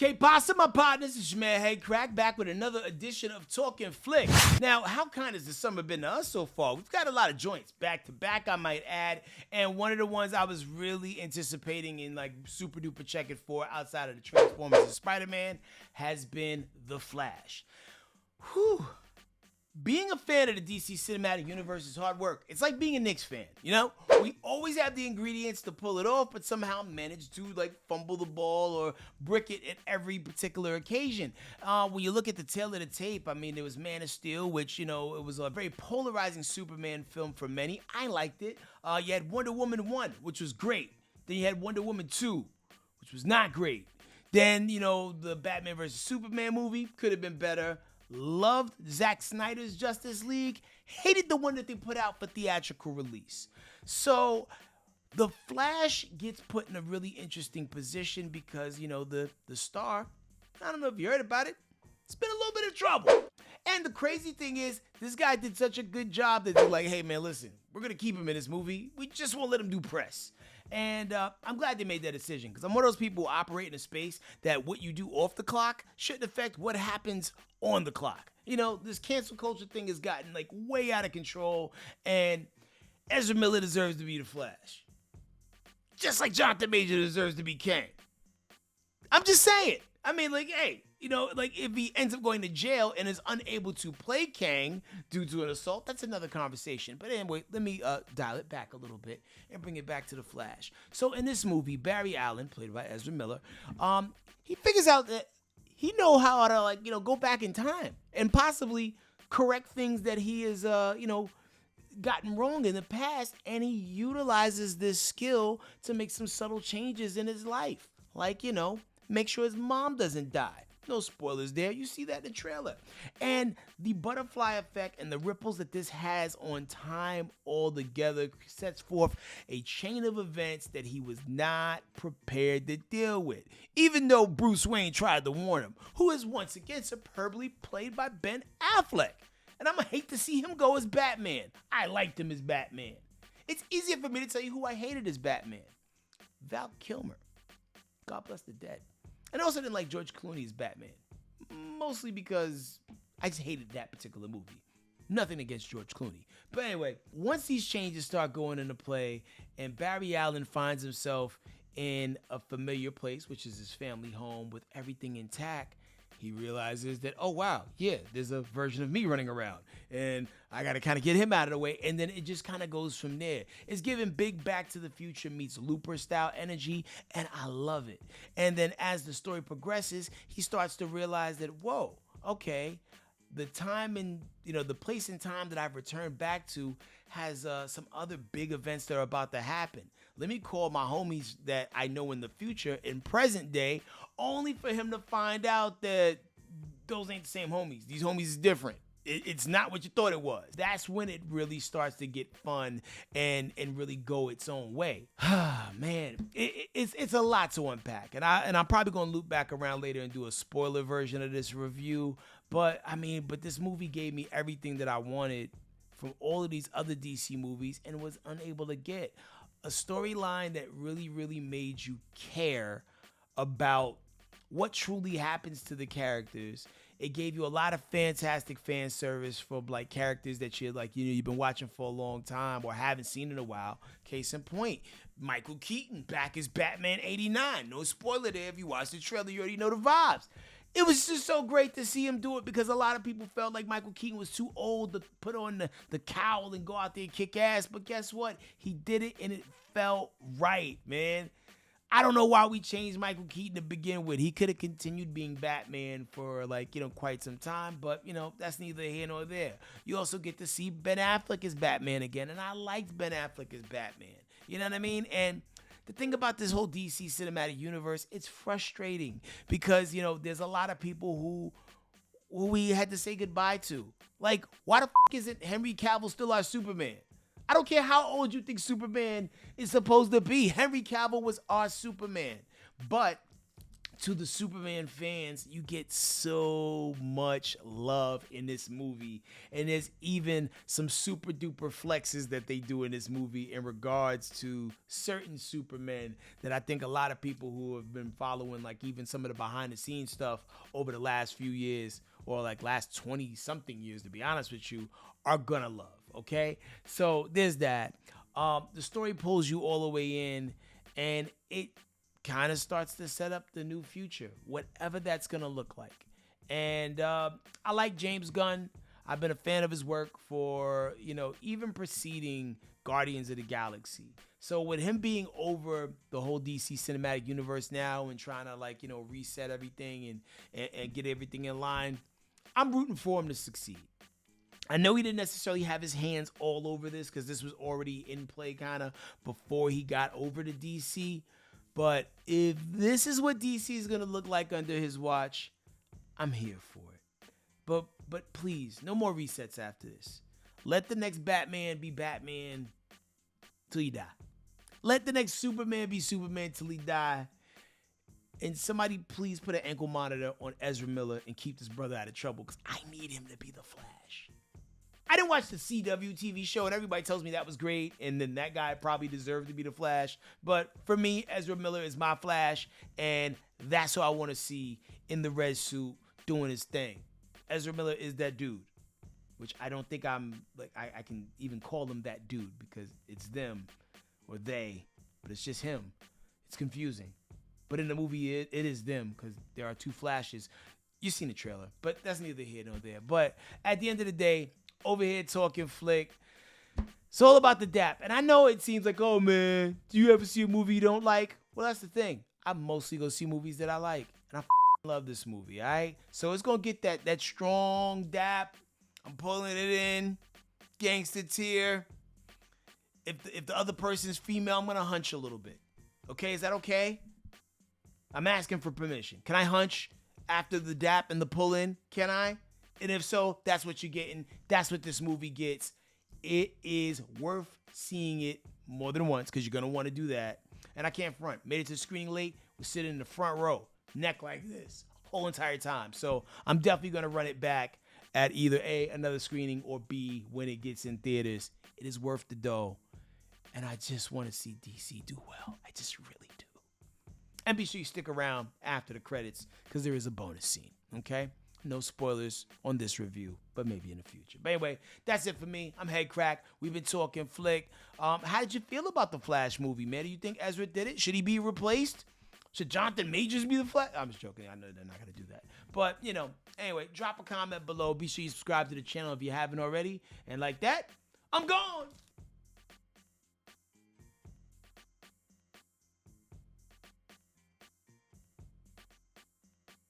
Que pasa, my partners? It's your man Headkrack back with another edition of Talking Flick. Now, how kind has the summer been to us so far? We've got a lot of joints back to back, I might add, and one of the ones I was really anticipating and like super duper checking for outside of the Transformers and Spider-Man has been The Flash. Whew. Being a fan of the DC Cinematic Universe is hard work. It's like being a Knicks fan, you know? We always have the ingredients to pull it off, but somehow manage to like fumble the ball or brick it at every particular occasion. When you look at the tail of the tape, I mean, there was Man of Steel, which, you know, it was a very polarizing Superman film for many. I liked it. You had Wonder Woman 1, which was great. Then you had Wonder Woman 2, which was not great. Then, you know, the Batman vs. Superman movie could have been better. Loved Zack Snyder's Justice League. Hated the one that they put out for theatrical release. So The Flash gets put in a really interesting position because, you know, the star, I don't know if you heard about it, it's been a little bit of trouble. And the crazy thing is, this guy did such a good job that they're like, hey man, listen, we're going to keep him in this movie. We just won't let him do press. And I'm glad they made that decision because I'm one of those people who operate in a space that what you do off the clock shouldn't affect what happens on the clock. You know, this cancel culture thing has gotten like way out of control, and Ezra Miller deserves to be the Flash. Just like Jonathan Major deserves to be Kang. I'm just saying. I mean, like, hey, you know, like if he ends up going to jail and is unable to play Kang due to an assault, that's another conversation. But anyway, let me dial it back a little bit and bring it back to The Flash. So in this movie, Barry Allen, played by Ezra Miller, he figures out that he knows how to, like, you know, go back in time and possibly correct things that he has, you know, gotten wrong in the past. And he utilizes this skill to make some subtle changes in his life. Like, you know, make sure his mom doesn't die. No spoilers there. You see that in the trailer. And the butterfly effect and the ripples that this has on time altogether sets forth a chain of events that he was not prepared to deal with. Even though Bruce Wayne tried to warn him, who is once again superbly played by Ben Affleck. And I'm going to hate to see him go as Batman. I liked him as Batman. It's easier for me to tell you who I hated as Batman. Val Kilmer. God bless the dead. And I also didn't like George Clooney's Batman. Mostly because I just hated that particular movie. Nothing against George Clooney. But anyway, once these changes start going into play and Barry Allen finds himself in a familiar place, which is his family home with everything intact, he realizes that, oh, wow, yeah, there's a version of me running around. And I got to kind of get him out of the way. And then it just kind of goes from there. It's giving big Back to the Future meets Looper-style energy, and I love it. And then as the story progresses, he starts to realize that, whoa, okay, the time and, you know, the place and time that I've returned back to has some other big events that are about to happen. Let me call my homies that I know in the future, in present day, only for him to find out that those ain't the same homies. These homies is different. It's not what you thought it was. That's when it really starts to get fun and really go its own way. Man, it's a lot to unpack. And I'm probably going to loop back around later and do a spoiler version of this review. But this movie gave me everything that I wanted from all of these other DC movies and was unable to get. A storyline that really, really made you care about what truly happens to the characters. It gave you a lot of fantastic fan service from like characters that you're like, you know, you've been watching for a long time or haven't seen in a while. Case in point, Michael Keaton back as Batman 89. No spoiler there. If you watch the trailer, you already know the vibes. It was just so great to see him do it because a lot of people felt like Michael Keaton was too old to put on the cowl and go out there and kick ass. But guess what? He did it and it felt right, man. I don't know why we changed Michael Keaton to begin with. He could have continued being Batman for like, you know, quite some time. But, you know, that's neither here nor there. You also get to see Ben Affleck as Batman again. And I liked Ben Affleck as Batman. You know what I mean? And the thing about this whole DC cinematic universe, it's frustrating because, you know, there's a lot of people who we had to say goodbye to. Like, why the isn't Henry Cavill still our Superman? I don't care how old you think Superman is supposed to be. Henry Cavill was our Superman. But to the Superman fans, you get so much love in this movie. And there's even some super duper flexes that they do in this movie in regards to certain Supermen that I think a lot of people who have been following, like even some of the behind the scenes stuff over the last few years, or like last 20 something years, to be honest with you, are gonna love. Okay, so there's that. The story pulls you all the way in, and it kind of starts to set up the new future, whatever that's gonna look like. And I like James Gunn. I've been a fan of his work for, even preceding Guardians of the Galaxy. So with him being over the whole DC cinematic universe now and trying to reset everything and get everything in line, I'm rooting for him to succeed. I know he didn't necessarily have his hands all over this because this was already in play kind of before he got over to DC. But if this is what DC is going to look like under his watch, I'm here for it. But please, no more resets after this. Let the next Batman be Batman till he die. Let the next Superman be Superman till he die. And somebody please put an ankle monitor on Ezra Miller and keep this brother out of trouble because I need him to be the Flash. I didn't watch the CW TV show, and everybody tells me that was great, and then that guy probably deserved to be the Flash. But for me, Ezra Miller is my Flash, and that's who I want to see in the red suit doing his thing. Ezra Miller is that dude, which I don't think I can even call him that dude because it's them or they, but it's just him. It's confusing. But in the movie, it is them because there are two Flashes. You've seen the trailer, but that's neither here nor there. But at the end of the day, over here talking flick, it's all about the dap. And I know it seems like, oh man, do you ever see a movie you don't like? Well, that's the thing. I mostly go see movies that I like. And I love this movie, all right? So it's going to get that strong dap. I'm pulling it in. Gangster tear. If the other person's female, I'm going to hunch a little bit. Okay, is that okay? I'm asking for permission. Can I hunch after the dap and the pull in? Can I? And if so, that's what you're getting. That's what this movie gets. It is worth seeing it more than once because you're going to want to do that. And I can't front. Made it to the screening late. Was sitting in the front row, neck like this, whole entire time. So I'm definitely going to run it back at either A, another screening, or B, when it gets in theaters. It is worth the dough. And I just want to see DC do well. I just really do. And be sure you stick around after the credits because there is a bonus scene, okay? No spoilers on this review, but maybe in the future. But anyway, that's it for me. I'm Headkrack. We've been talking flick. How did you feel about the Flash movie, man? Do you think Ezra did it? Should he be replaced? Should Jonathan Majors be the Flash? I'm just joking. I know they're not going to do that. But, anyway, drop a comment below. Be sure you subscribe to the channel if you haven't already. And like that, I'm gone.